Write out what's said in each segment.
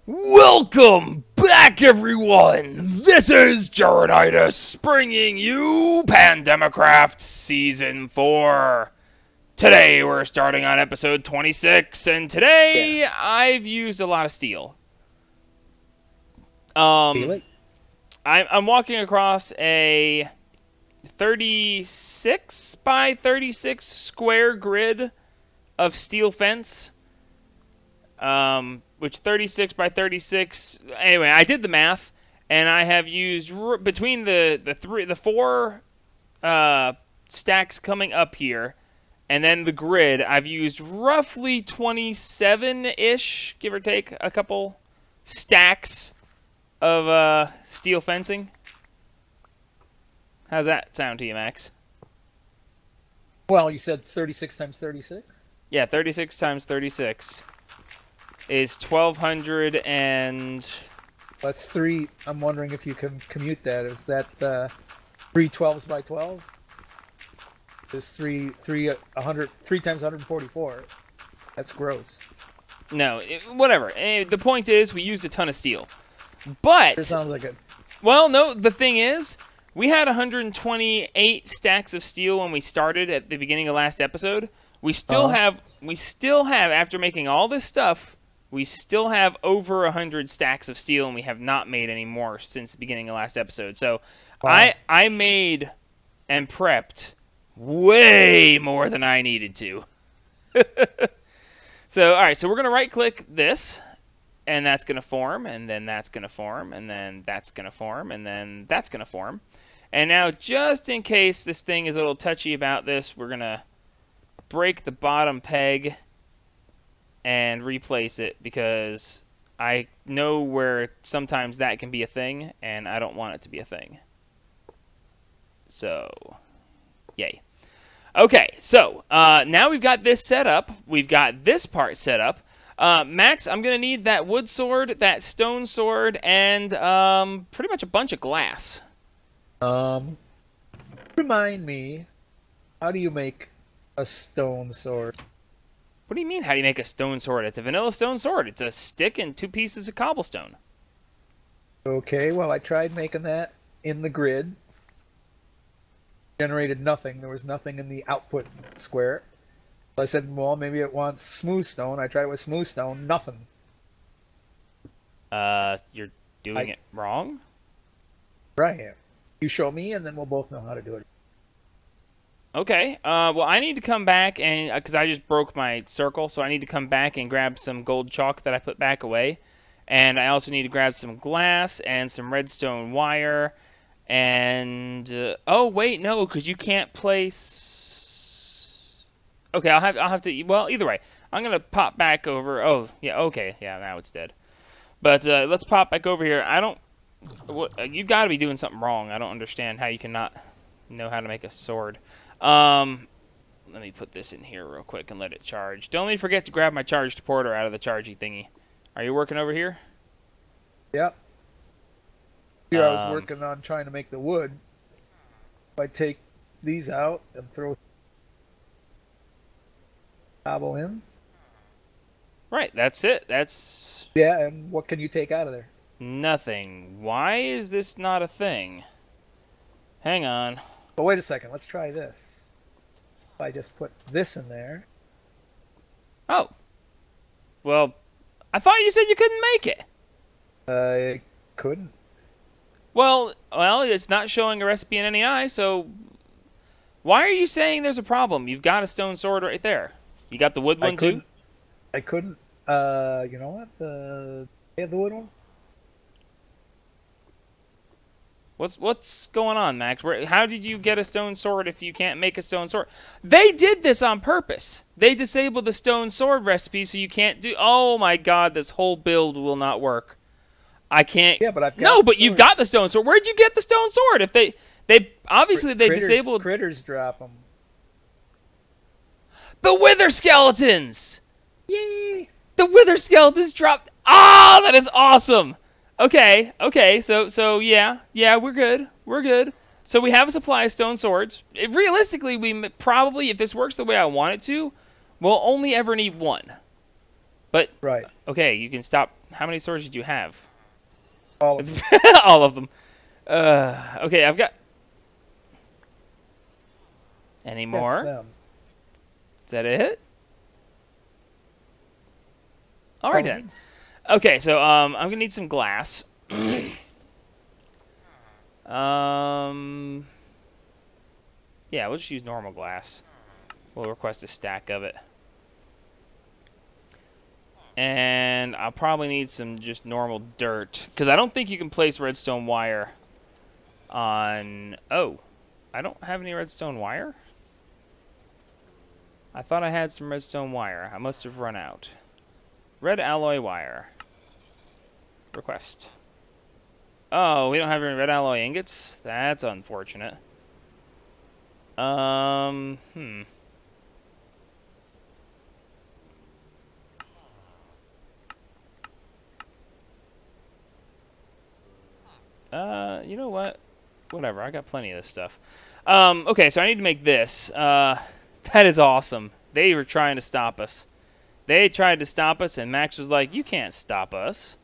Welcome back, everyone! This is Jaroditis bringing you Pandemicraft Season 4. Today we're starting on episode 26, and today I've used a lot of steel. I'm walking across a 36 by 36 square grid of steel fence. Which 36 by 36, anyway, I did the math, and I have used, between the four stacks coming up here, and then the grid, I've used roughly 27-ish, give or take, a couple stacks of steel fencing. How's that sound to you, Max? Well, you said 36 times 36? Yeah, 36 times 36. Is 1,200 and... That's 3. I'm wondering if you can commute that. Is that 3 12s by 12? Is 3 times 144. That's gross. No, whatever. The point is, we used a ton of steel. But... It sounds like it. Well, no, the thing is, we had 128 stacks of steel when we started at the beginning of last episode. We still have, after making all this stuff... We still have over 100 stacks of steel, and we have not made any more since the beginning of last episode. So wow. I made and prepped way more than I needed to. So, all right, so we're going to right-click this, and that's going to form, and then that's going to form, and then that's going to form, and then that's going to form. And now, just in case this thing is a little touchy about this, we're going to break the bottom peg and replace it, because I know where sometimes that can be a thing, and I don't want it to be a thing. So, yay. Okay, so now we've got this set up. We've got this part set up. Max, I'm going to need that wood sword, that stone sword, and pretty much a bunch of glass. Remind me, how do you make a stone sword? What do you mean, how do you make a stone sword? It's a vanilla stone sword. It's a stick and 2 pieces of cobblestone. Okay, well, I tried making that in the grid. Generated nothing. There was nothing in the output square. So I said, well, maybe it wants smooth stone. I tried with smooth stone. Nothing. You're doing it wrong? Right. You show me, and then we'll both know how to do it. Okay, well, I need to come back, and because I just broke my circle, so I need to come back and grab some gold chalk that I put back away. And I also need to grab some glass and some redstone wire. And, oh, wait, no, because you can't place... Okay, I'll have to... Well, either way, I'm going to pop back over... Oh, yeah, okay, yeah, now it's dead. But let's pop back over here. I don't... You've got to be doing something wrong. I don't understand how you cannot know how to make a sword. Let me put this in here real quick and let it charge. Don't let me forget to grab my charged porter out of the chargy thingy. Are you working over here? Yep. Here I was working on trying to make the wood. If I take these out and throw cobble in. Right, that's it. That's... Yeah, and what can you take out of there? Nothing. Why is this not a thing? Hang on. But wait a second, let's try this. If I just put this in there. Oh. Well, I thought you said you couldn't make it. I couldn't. Well, it's not showing a recipe in any eye, so why are you saying there's a problem? You've got a stone sword right there. You got the wood one too? I couldn't. You know what? You have the wood one? What's going on, Max? How did you get a stone sword if you can't make a stone sword? They did this on purpose. They disabled the stone sword recipe so you can't do... Oh my god, this whole build will not work. I can't... Yeah, but I've got No, but you've got the stone sword. Where'd you get the stone sword? If they obviously they disabled... Critters drop them. The wither skeletons! Yay! The wither skeletons dropped... Ah, that is awesome! Okay, so yeah, we're good. So we have a supply of stone swords. Realistically, we probably, if this works the way I want it to, we'll only ever need one. But, Right. okay, you can stop. How many swords did you have? All of them. All of them. Okay, I've got... Any That's more? them. Is that it? Alright Oh, then. Okay, so I'm gonna need some glass. Yeah, we'll just use normal glass. We'll request a stack of it. And I'll probably need some just normal dirt, because I don't think you can place redstone wire on... Oh, I don't have any redstone wire? I thought I had some redstone wire. I must have run out. Red alloy wire. Request. Oh, we don't have any red alloy ingots? That's unfortunate. You know what? Whatever, I got plenty of this stuff. Okay, so I need to make this. That is awesome. They were trying to stop us. They tried to stop us, and Max was like, you can't stop us.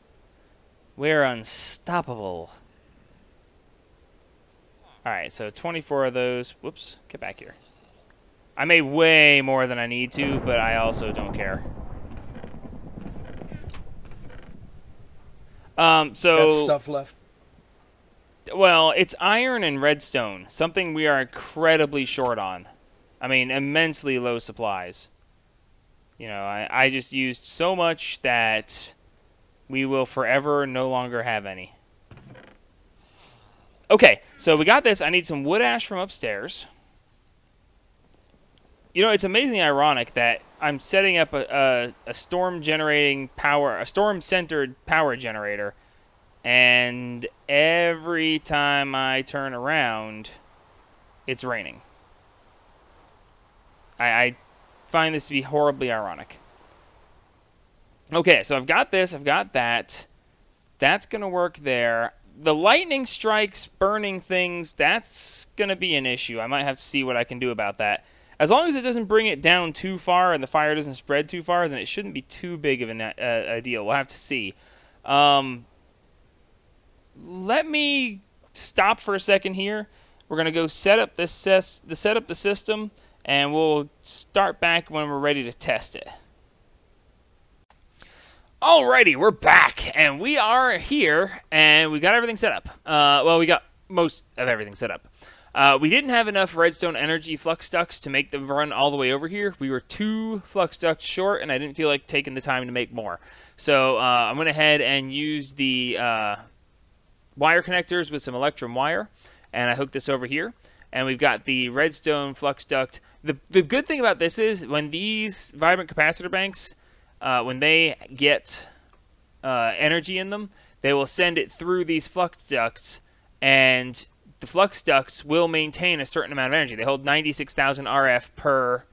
We're unstoppable. Alright, so 24 of those. Whoops, get back here. I made way more than I need to, but I also don't care. So... Got stuff left. Well, it's iron and redstone, something we are incredibly short on. I mean, immensely low supplies. You know, I just used so much that we will forever no longer have any. Okay, so we got this. I need some wood ash from upstairs. You know, it's amazingly ironic that I'm setting up a storm-generating power, a storm-centered power generator, and every time I turn around, it's raining. I find this to be horribly ironic. Okay, so I've got this, I've got that. That's going to work there. The lightning strikes burning things, that's going to be an issue. I might have to see what I can do about that. As long as it doesn't bring it down too far and the fire doesn't spread too far, then it shouldn't be too big of a deal. We'll have to see. Let me stop for a second here. We're going to go set up the system, and we'll start back when we're ready to test it. Alrighty, we're back, and we are here, and we got everything set up. Well, we got most of everything set up. We didn't have enough redstone energy flux ducts to make the run all the way over here. We were 2 flux ducts short, and I didn't feel like taking the time to make more. So I went ahead and used the wire connectors with some electrum wire, and I hooked this over here. And we've got the redstone flux duct. The good thing about this is when these vibrant capacitor banks, when they get energy in them, they will send it through these flux ducts, and the flux ducts will maintain a certain amount of energy. They hold 96,000 RF per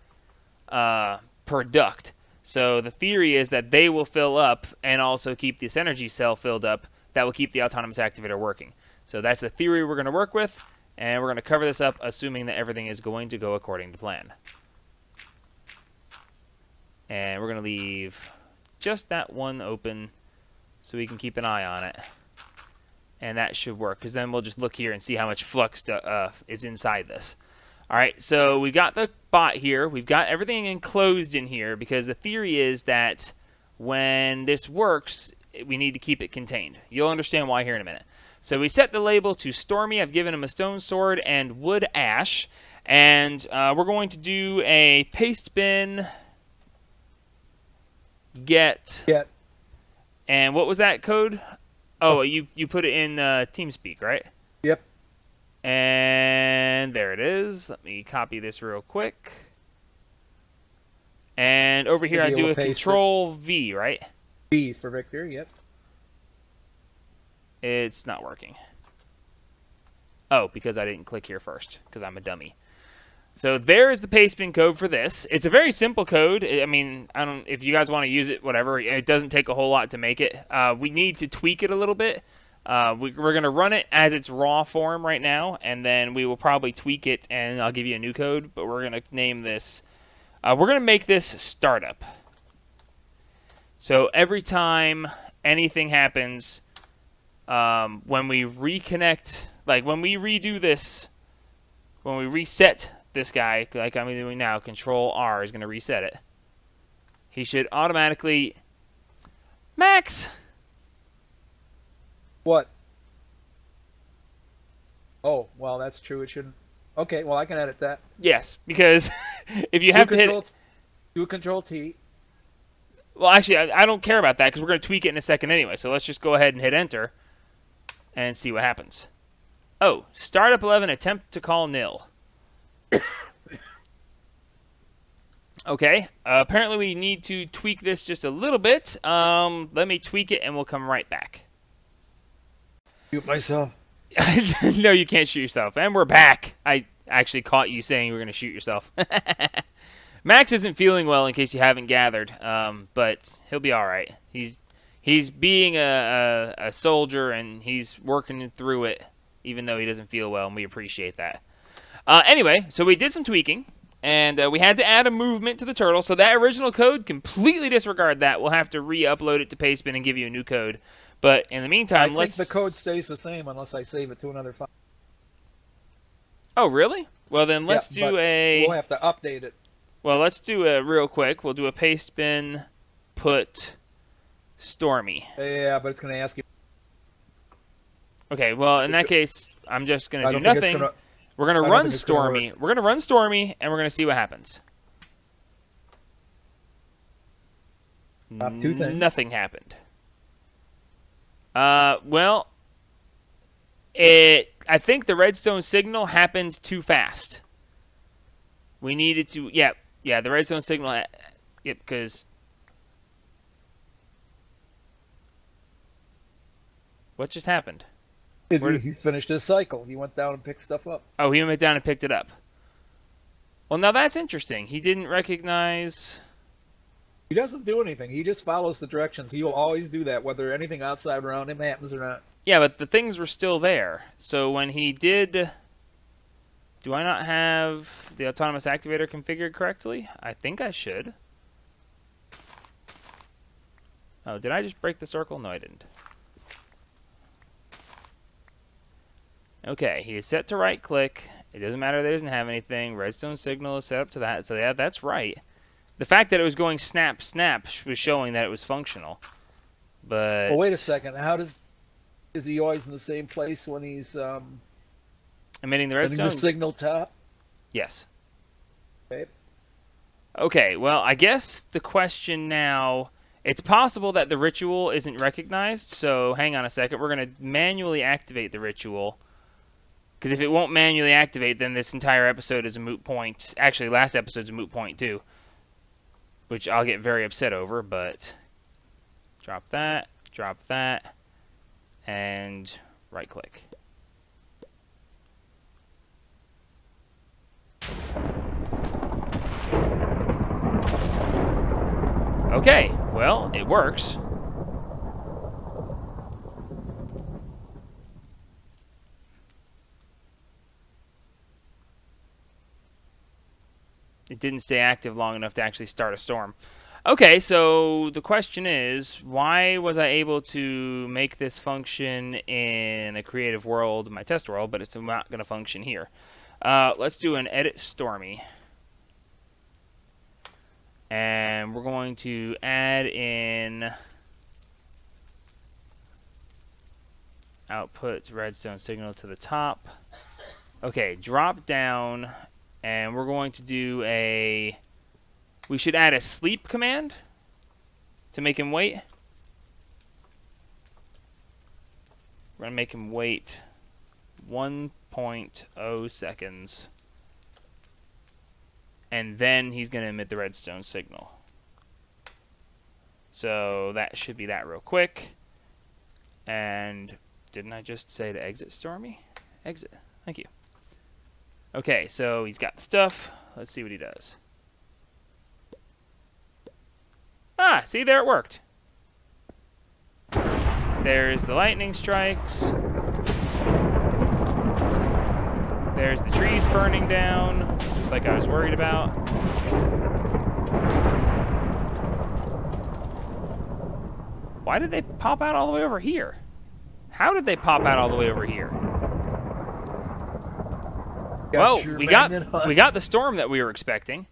duct. So the theory is that they will fill up and also keep this energy cell filled up. That will keep the autonomous activator working. So that's the theory we're going to work with, and we're going to cover this up assuming that everything is going to go according to plan. And we're going to leave just that one open so we can keep an eye on it. And that should work, because then we'll just look here and see how much flux is inside this. Alright, so we got the bot here. We've got everything enclosed in here, because the theory is that when this works, we need to keep it contained. You'll understand why here in a minute. So we set the label to Stormy. I've given him a stone sword and wood ash. And we're going to do a paste bin get. And what was that code? Oh, you put it in TeamSpeak, right? Yep. And there it is. Let me copy this real quick. And over here I do a Control V, right? V for Victor, yep. It's not working. Oh, because I didn't click here first, because I'm a dummy. So there's the pastebin code for this. It's a very simple code. I mean, if you guys want to use it, whatever. It doesn't take a whole lot to make it. We need to tweak it a little bit. We're going to run it as its raw form right now, and then we will probably tweak it, and I'll give you a new code. But we're going to name this. We're going to make this startup. So every time anything happens, when we reconnect, like when we redo this, when we reset this guy, like I'm doing now, Control R is going to reset it. He should automatically... Max! What? Oh, well, that's true. It shouldn't. Okay, well, I can edit that. Yes, because if you have to hit... Do a Control T. Well, actually, I don't care about that because we're going to tweak it in a second anyway. So let's just go ahead and hit Enter and see what happens. Oh, Startup 11, attempt to call nil. Okay, apparently we need to tweak this just a little bit. Let me tweak it and we'll come right back. Shoot myself. No, you can't shoot yourself. And we're back. I actually caught you saying you were going to shoot yourself. Max isn't feeling well, in case you haven't gathered, but he'll be all right. He's being a soldier, and he's working through it, even though he doesn't feel well, and we appreciate that. Anyway, so we did some tweaking, and we had to add a movement to the turtle, so that original code, completely disregard that. We'll have to re-upload it to Pastebin and give you a new code. But in the meantime, I think the code stays the same unless I save it to another file. Oh, really? Well, then let's do a... We'll have to update it. Well, let's do a real quick. We'll do a Pastebin put Stormy. Yeah, but it's going to ask you. Okay, well, in that case, I'm just going to do nothing. We're going to run Stormy. We're going to run Stormy, and we're going to see what happens. Two things. Nothing happened. Well, I think the redstone signal happened too fast. We needed to, yeah, the redstone signal, yep, because, what just happened? He finished his cycle. He went down and picked stuff up. Oh, he went down and picked it up. Well, now that's interesting. He didn't recognize... He doesn't do anything. He just follows the directions. He will always do that, whether anything outside around him happens or not. Yeah, but the things were still there. So when he did... Do I not have the autonomous activator configured correctly? I think I should. Oh, did I just break the circle? No, I didn't. Okay, he is set to right click. It doesn't matter that he doesn't have anything. Redstone signal is set up to that. So yeah, that's right. The fact that it was going snap, snap was showing that it was functional. But... Well, wait a second. Is he always in the same place when he's... emitting the redstone? The signal top? Yes. Okay. Okay, well, I guess the question now... It's possible that the ritual isn't recognized, so hang on a second. We're going to manually activate the ritual. Because if it won't manually activate, then this entire episode is a moot point. Actually, last episode's a moot point, too. Which I'll get very upset over, but... Drop that, and right-click. Okay, well, it works. It didn't stay active long enough to actually start a storm. Okay, so the question is, why was I able to make this function in a creative world, my test world, but it's not going to function here? Let's do an edit Stormy. And we're going to add in output redstone signal to the top. Okay, drop down, and we're going to do a... We should add a sleep command to make him wait. We're going to make him wait 1.0 seconds. And then he's going to emit the redstone signal. So that should be that real quick. And didn't I just say to exit Stormy? Exit. Thank you. Okay, so he's got the stuff. Let's see what he does. Ah, see, there it worked. There's the lightning strikes. There's the trees burning down, just like I was worried about. Why did they pop out all the way over here? How did they pop out all the way over here? Well, we got the storm that we were expecting.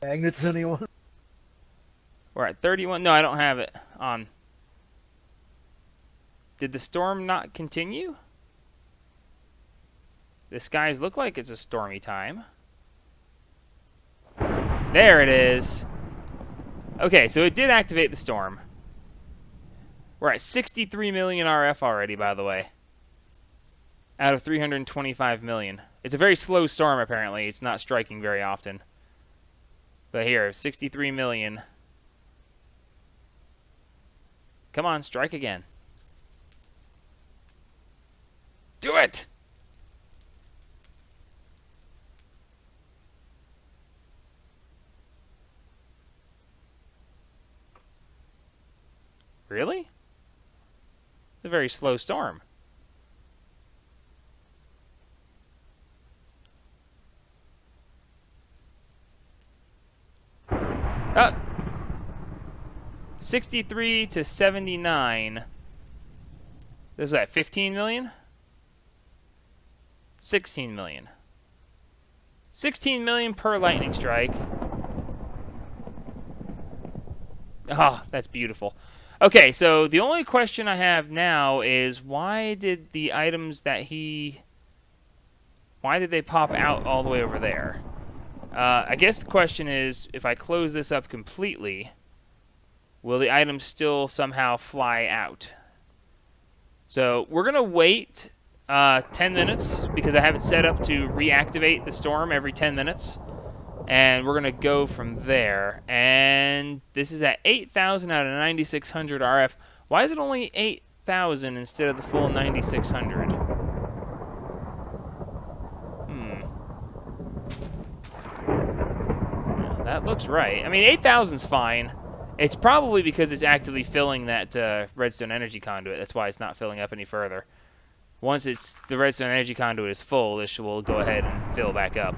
Magnets, anyone? We're at 31. No, I don't have it on. Did the storm not continue? The skies look like it's a stormy time. There it is. Okay, so it did activate the storm. We're at 63 million RF already, by the way. Out of 325 million. It's a very slow storm, apparently. It's not striking very often. But here, 63 million. Come on, strike again. Do it! Really? It's a very slow storm. Ah! 63 to 79. Is that 15 million? 16 million. 16 million per lightning strike. Ah, that's beautiful. Okay, so the only question I have now is why did the items that why did they pop out all the way over there? I guess the question is, if I close this up completely, will the items still somehow fly out? So we're going to wait 10 minutes because I have it set up to reactivate the storm every 10 minutes. And we're going to go from there. And this is at 8,000 out of 9,600 RF. Why is it only 8,000 instead of the full 9,600? Yeah, that looks right. I mean, 8,000's fine. It's probably because it's actively filling that redstone energy conduit. That's why it's not filling up any further. Once the redstone energy conduit is full, this will go ahead and fill back up.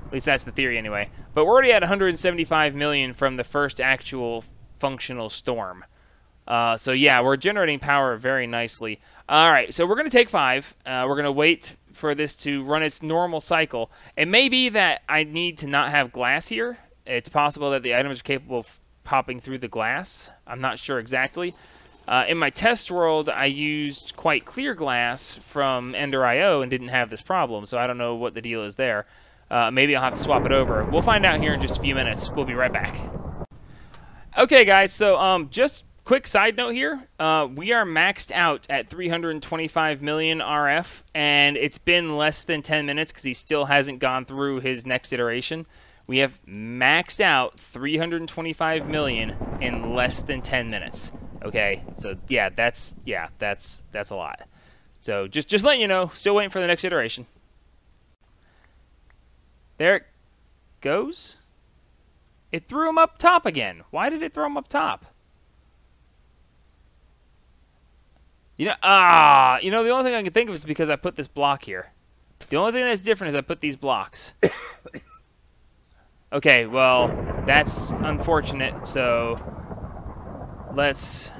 At least that's the theory anyway. But we're already at 175 million from the first actual functional storm. So yeah, we're generating power very nicely. Alright, so we're going to take 5. We're going to wait for this to run its normal cycle. It may be that I need to not have glass here. It's possible that the items are capable of popping through the glass. I'm not sure exactly. In my test world, I used quite clear glass from Ender.io and didn't have this problem, so I don't know what the deal is there. Maybe I'll have to swap it over. We'll find out here in just a few minutes. We'll be right back. Okay, guys, so just quick side note here. We are maxed out at 325 million RF, and it's been less than 10 minutes because he still hasn't gone through his next iteration. We have maxed out 325 million in less than 10 minutes. Okay, so yeah, that's a lot. So just letting you know, still waiting for the next iteration. There it goes. It threw him up top again. Why did it throw him up top? You know, the only thing I can think of is because I put this block here. The only thing that's different is I put these blocks. Okay, well, that's unfortunate, so let's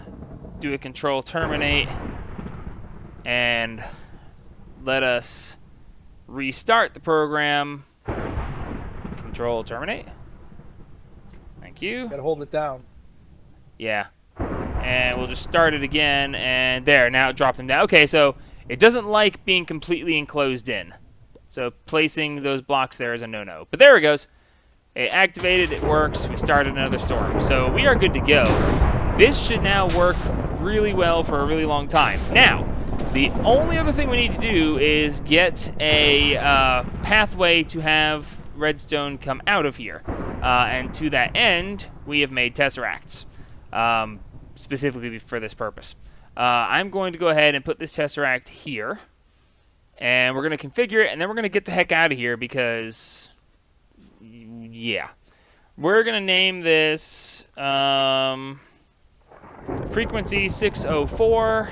do a control terminate and let us restart the program. Control terminate. Thank you. Gotta hold it down. Yeah. And we'll just start it again, and there, now it dropped him down. Okay, so it doesn't like being completely enclosed in. So placing those blocks there is a no-no. But there it goes. It activated, it works, we started another storm. So we are good to go. This should now work really well for a really long time. Now, the only other thing we need to do is get a pathway to have redstone come out of here. And to that end, we have made tesseracts, specifically for this purpose. I'm going to go ahead and put this tesseract here. And we're going to configure it, and then we're going to get the heck out of here because... yeah. We're going to name this frequency 604.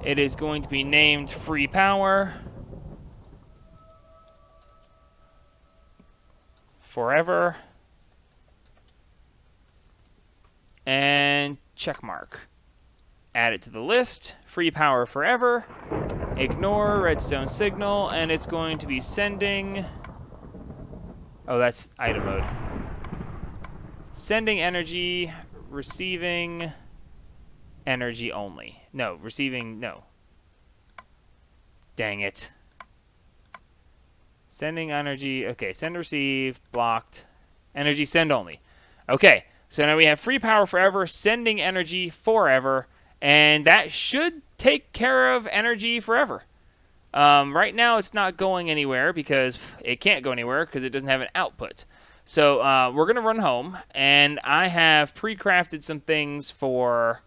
It is going to be named free power forever. And check mark. Add it to the list. Free power forever. Ignore redstone signal, and it's going to be sending... Oh, that's item mode. Sending energy, receiving energy only. No, receiving, no. Dang it. Sending energy, okay, send receive, blocked. Energy send only. Okay, so now we have free power forever, sending energy forever, and that should take care of energy forever. Right now it's not going anywhere because it can't go anywhere because it doesn't have an output. So we're going to run home, and I have pre-crafted some things for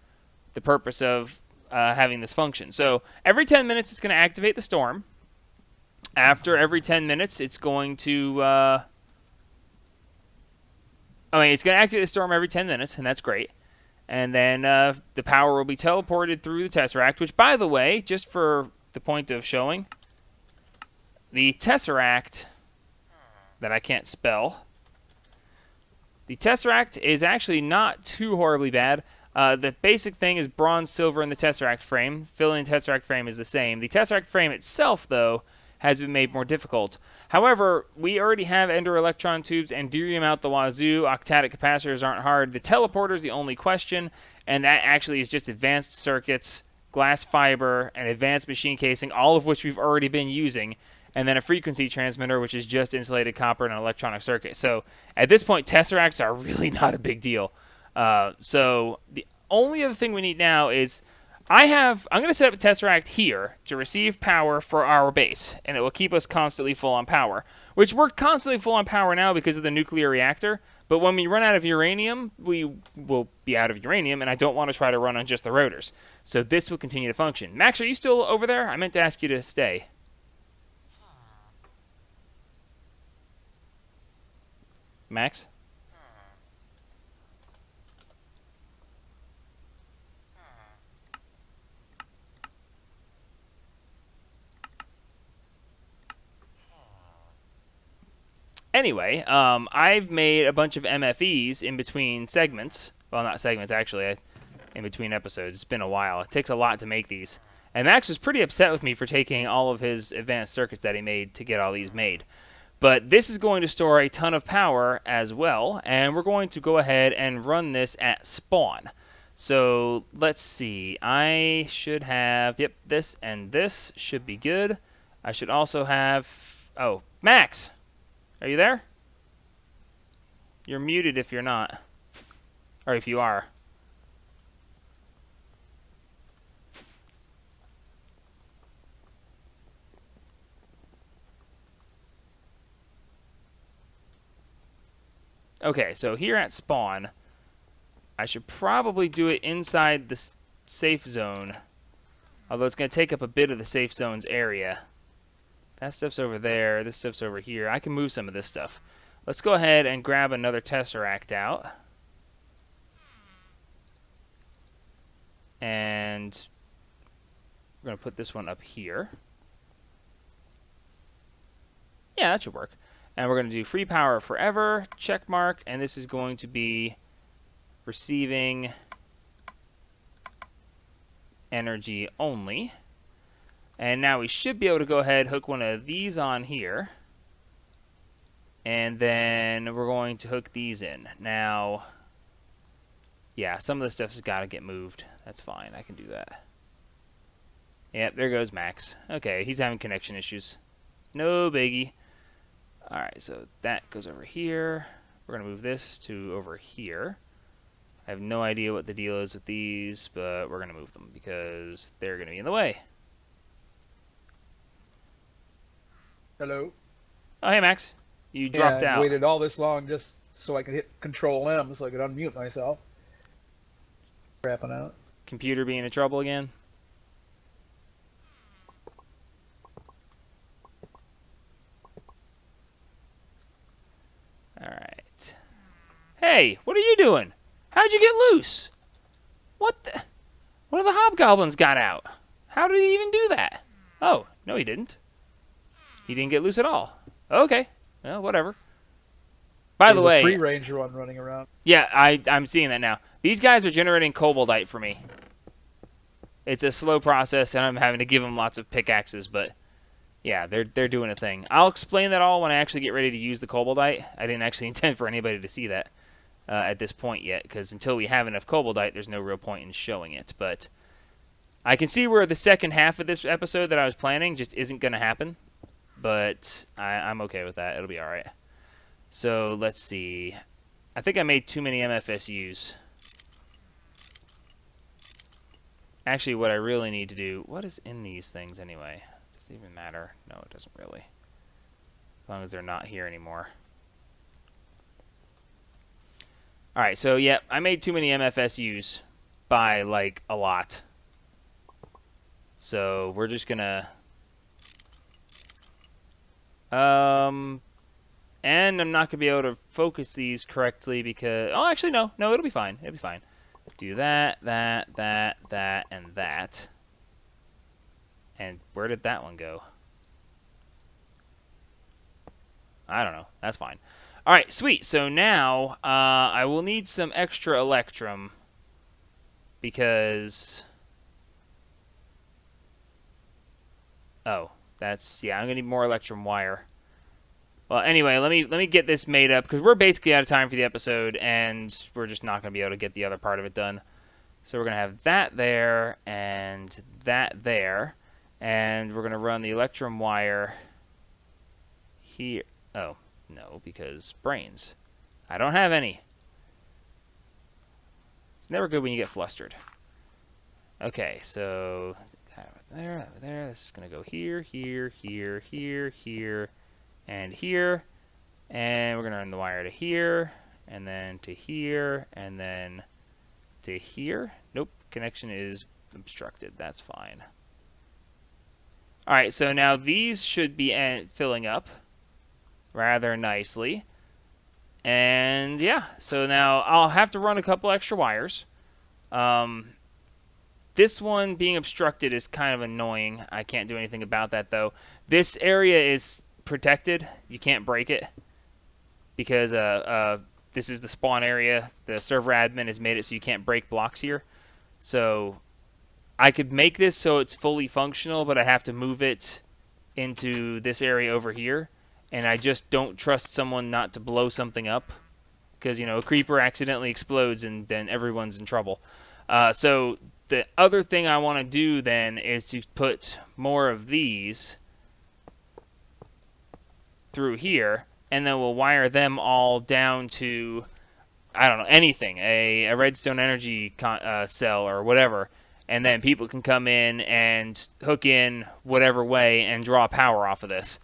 the purpose of having this function. So every 10 minutes it's going to activate the storm. After every 10 minutes it's going to... it's going to activate the storm every 10 minutes, and that's great. And then the power will be teleported through the Tesseract, which, by the way, just for the point of showing, the Tesseract, that I can't spell, the Tesseract is actually not too horribly bad. The basic thing is bronze, silver, and the Tesseract frame. Filling the Tesseract frame is the same. The Tesseract frame itself, though, has been made more difficult. However, we already have ender electron tubes and deuterium out the wazoo. Octadic capacitors aren't hard. The teleporter is the only question, and that actually is just advanced circuits, glass fiber, and advanced machine casing, all of which we've already been using, and then a frequency transmitter, which is just insulated copper and an electronic circuit. So at this point, Tesseracts are really not a big deal. So the only other thing we need now is I'm going to set up a Tesseract here to receive power for our base, and it will keep us constantly full on power, which we're constantly full on power now because of the nuclear reactor, but when we run out of uranium, we will be out of uranium, and I don't want to try to run on just the rotors. So this will continue to function. Max, are you still over there? I meant to ask you to stay. Max? Anyway, I've made a bunch of MFEs in between segments. Well, not segments, actually. In between episodes. It's been a while. It takes a lot to make these. And Max was pretty upset with me for taking all of his advanced circuits that he made to get all these made. But this is going to store a ton of power as well. And we're going to go ahead and run this at spawn. So let's see. I should have... Yep, this and this should be good. I should also have... Oh, Max! Are you there? You're muted if you're not. Or if you are. Okay, so here at spawn, I should probably do it inside the safe zone. Although it's going to take up a bit of the safe zone's area. That stuff's over there. This stuff's over here. I can move some of this stuff. Let's go ahead and grab another Tesseract out. And we're going to put this one up here. Yeah, that should work. And we're going to do free power forever, check mark, and this is going to be receiving energy only. And now we should be able to go ahead, hook one of these on here. And then we're going to hook these in. Now, yeah, some of this stuff's got to get moved. That's fine. I can do that. Yep, there goes Max. Okay, he's having connection issues. No biggie. Alright, so that goes over here. We're going to move this to over here. I have no idea what the deal is with these, but we're going to move them because they're going to be in the way. Hello. Oh, hey, Max. You dropped out. I waited all this long just so I could hit Control M so I could unmute myself. Crapping out. Computer being in trouble again? Alright. Hey, what are you doing? How'd you get loose? What the... One of the hobgoblins got out. How did he even do that? Oh, no he didn't. He didn't get loose at all. Okay. Well, whatever. By the There's a way, free range one running around. yeah, I'm seeing that now. These guys are generating cobaltite for me. It's a slow process, and I'm having to give them lots of pickaxes, but yeah, they're doing a thing. I'll explain that all when I actually get ready to use the cobaltite. I didn't actually intend for anybody to see that at this point yet, because until we have enough cobaltite, there's no real point in showing it. But I can see where the second half of this episode that I was planning just isn't going to happen, but I'm okay with that. It'll be all right. So let's see. I think I made too many MFSUs. Actually, what I really need to do... What is in these things anyway? Does it even matter? No, it doesn't really. As long as they're not here anymore. Alright, so yeah, I made too many MFSUs by, like, a lot. So we're just gonna... And I'm not gonna be able to focus these correctly because... Oh, actually, no. No, it'll be fine. It'll be fine. Do that, that, and that. And where did that one go? I don't know. That's fine. Alright, sweet. So now, I will need some extra electrum. Because... Oh, that's... Yeah, I'm going to need more electrum wire. Well, anyway, let me get this made up, because we're basically out of time for the episode, and we're just not going to be able to get the other part of it done. So we're going to have that there, and that there, and we're going to run the electrum wire here. Oh, no, because brains. I don't have any. It's never good when you get flustered. Okay, so that over there. This is going to go here, here, here, here, here, and here. And we're going to run the wire to here, and then to here, and then to here. Nope, connection is obstructed. That's fine. Alright, so now these should be filling up rather nicely. And yeah, so now I'll have to run a couple extra wires. This one being obstructed is kind of annoying. I can't do anything about that though. This area is protected. You can't break it because this is the spawn area. The server admin has made it so you can't break blocks here. So I could make this so it's fully functional, but I have to move it into this area over here. And I just don't trust someone not to blow something up. Because, you know, a creeper accidentally explodes and then everyone's in trouble. So the other thing I want to do then is to put more of these through here. And then we'll wire them all down to, I don't know, anything. A redstone energy cell or whatever. And then people can come in and hook in whatever way and draw power off of this.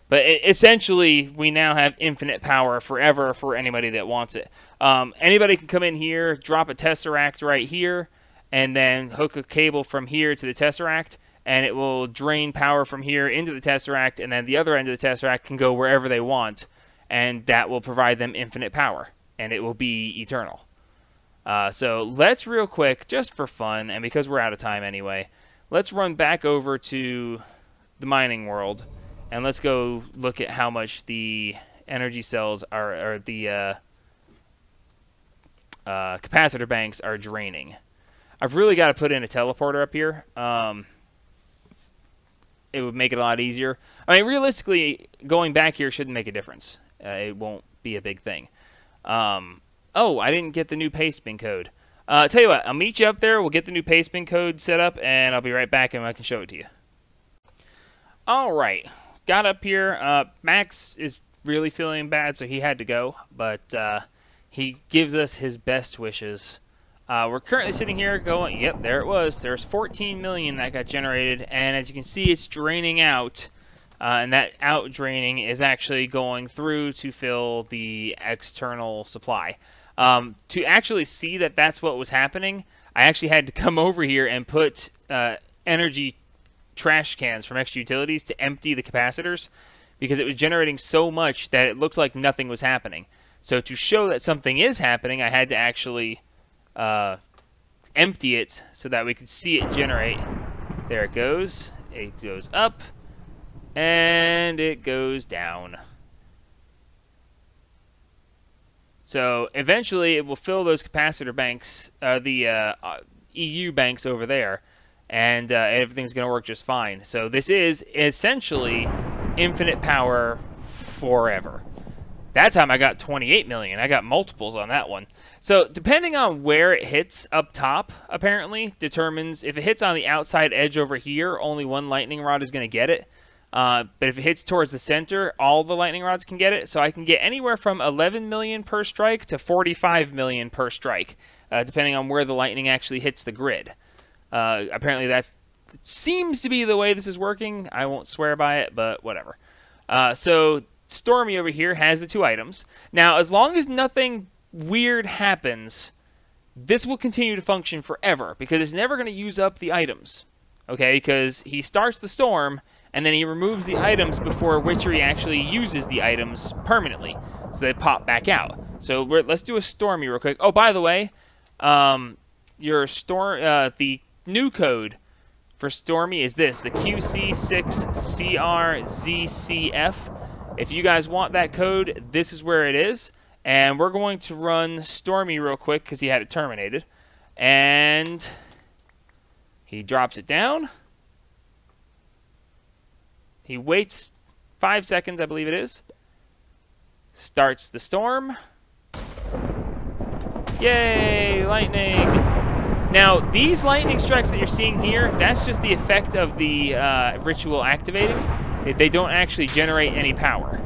But essentially, we now have infinite power forever for anybody that wants it. Anybody can come in here, drop a tesseract right here, and then hook a cable from here to the tesseract, and it will drain power from here into the tesseract, and then the other end of the tesseract can go wherever they want, and that will provide them infinite power, and it will be eternal. So let's real quick, just for fun, and because we're out of time anyway, let's run back over to the mining world. And let's go look at how much the energy cells or the capacitor banks are draining. I've really got to put in a teleporter up here. It would make it a lot easier. I mean, realistically, going back here shouldn't make a difference. It won't be a big thing. Oh, I didn't get the new paste bin code. Tell you what, I'll meet you up there. We'll get the new paste bin code set up, and I'll be right back, and I can show it to you. All right. Got up here. Max is really feeling bad, so he had to go, but he gives us his best wishes. We're currently sitting here going, yep, there it was. There's 14 million that got generated, and as you can see, it's draining out, and that out draining is actually going through to fill the external supply. To actually see that that's what was happening, I actually had to come over here and put energy trash cans from extra utilities to empty the capacitors because it was generating so much that it looked like nothing was happening. So to show that something is happening, I had to actually empty it so that we could see it generate. There it goes. It goes up and it goes down. So eventually it will fill those capacitor banks, the EU banks over there, and everything's going to work just fine. So this is essentially infinite power forever. That time I got 28 million. I got multiples on that one. So depending on where it hits up top, apparently, determines if it hits on the outside edge over here, only one lightning rod is going to get it. But if it hits towards the center, all the lightning rods can get it. So I can get anywhere from 11 million per strike to 45 million per strike, depending on where the lightning actually hits the grid. Apparently that seems to be the way this is working. I won't swear by it, but whatever. So Stormy over here has the 2 items. Now, as long as nothing weird happens, this will continue to function forever because it's never going to use up the items. Okay, because he starts the storm and then he removes the items before Witchery actually uses the items permanently, so they pop back out. So let's do a Stormy real quick. Oh, by the way, the new code for Stormy is this, the QC6CRZCF. If you guys want that code, this is where it is. And we're going to run Stormy real quick because he had it terminated. And he drops it down. He waits 5 seconds, I believe it is. Starts the storm. Yay, lightning. Now, these lightning strikes that you're seeing here, that's just the effect of the ritual activating. They don't actually generate any power.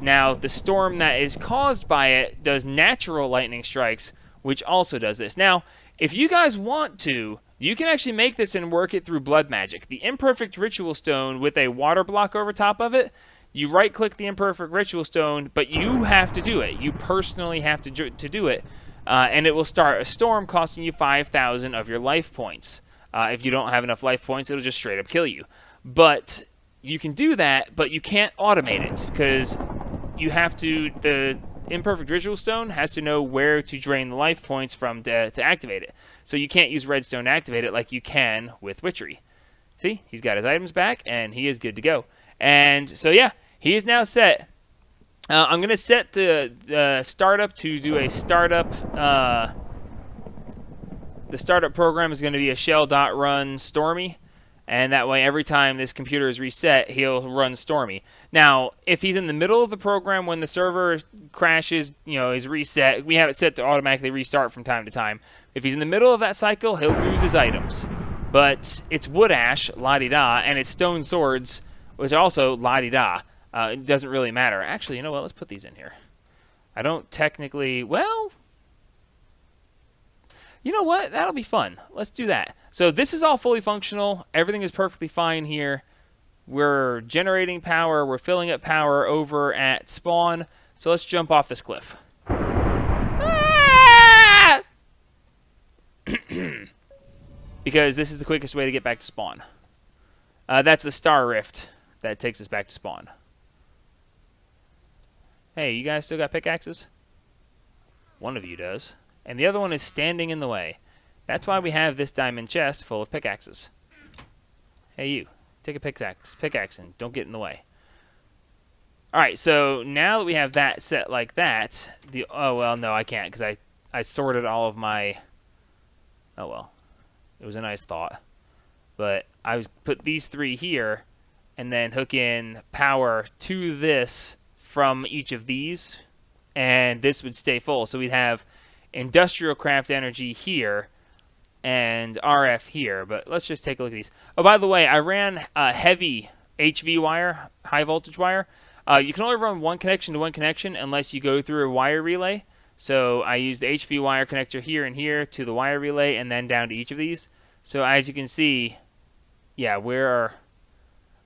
Now, the storm that is caused by it does natural lightning strikes, which also does this. Now, if you guys want to, you can actually make this and work it through blood magic. The imperfect ritual stone with a water block over top of it, you right-click the imperfect ritual stone, but you have to do it. You personally have to do it, and it will start a storm costing you 5,000 of your life points. If you don't have enough life points, it'll just straight up kill you. But you can do that, but you can't automate it because you have to. The imperfect ritual stone has to know where to drain the life points from to activate it. So you can't use redstone to activate it like you can with Witchery. See, he's got his items back and he is good to go. And so yeah, he is now set. I'm going to set the startup to do a startup. The startup program is going to be a shell.run Stormy. And that way, every time this computer is reset, he'll run Stormy. Now, if he's in the middle of the program when the server crashes, is reset, we have it set to automatically restart from time to time. If he's in the middle of that cycle, he'll lose his items. But it's wood ash, la-di-da, and it's stone swords, which are also la-di-da. It doesn't really matter. Actually, you know what? Let's put these in here. I don't technically... Well... You know what? That'll be fun. Let's do that. So this is all fully functional. Everything is perfectly fine here. We're generating power. We're filling up power over at spawn. So let's jump off this cliff. Ah! Because this is the quickest way to get back to spawn. That's the star rift that takes us back to spawn. Hey, you guys still got pickaxes? One of you does. And the other one is standing in the way. That's why we have this diamond chest full of pickaxes. Hey you, take a pickaxe and don't get in the way. Alright, so now that we have that set like that, oh well, no I can't because I sorted all of my, oh well, it was a nice thought. But I put these 3 here and then hook in power to this from each of these and this would stay full. So we'd have industrial craft energy here and RF here, but let's just take a look at these. Oh, by the way, I ran a heavy HV wire, high voltage wire. You can only run one connection to one connection unless you go through a wire relay. So I used the HV wire connector here and here to the wire relay and then down to each of these. So as you can see, yeah, we're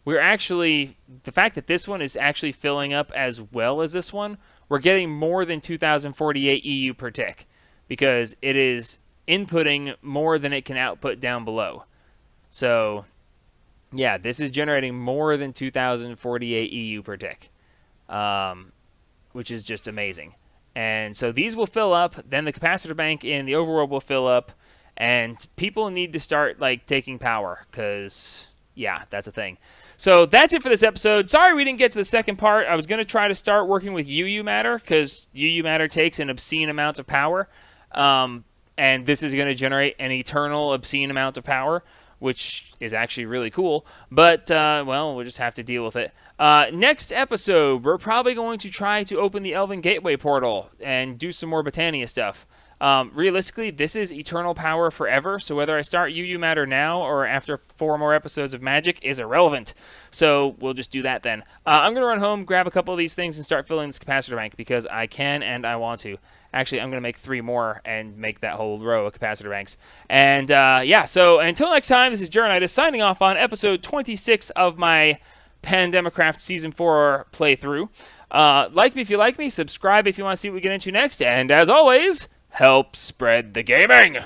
actually, the fact that this one is actually filling up as well as this one, we're getting more than 2048 EU per tick because it is inputting more than it can output down below. So yeah, this is generating more than 2048 EU per tick, which is just amazing. And so these will fill up, then the capacitor bank in the overworld will fill up, and people need to start like taking power because yeah, that's a thing. So that's it for this episode. Sorry we didn't get to the second part. I was going to try to start working with UU matter because UU matter takes an obscene amount of power. And this is going to generate an eternal obscene amount of power, which is actually really cool. But, well, we'll just have to deal with it. Next episode, we're probably going to try to open the Elven Gateway portal and do some more Botania stuff. Realistically, this is eternal power forever, so whether I start UU Matter now or after 4 more episodes of Magic is irrelevant. So we'll just do that then. I'm going to run home, grab a couple of these things, and start filling this capacitor bank because I can and I want to. Actually, I'm going to make 3 more and make that whole row of capacitor banks. And yeah, so until next time, this is Journitis signing off on episode 26 of my Pandemicraft Season 4 playthrough. Like me if you like me, subscribe if you want to see what we get into next, and as always, help spread the gaming!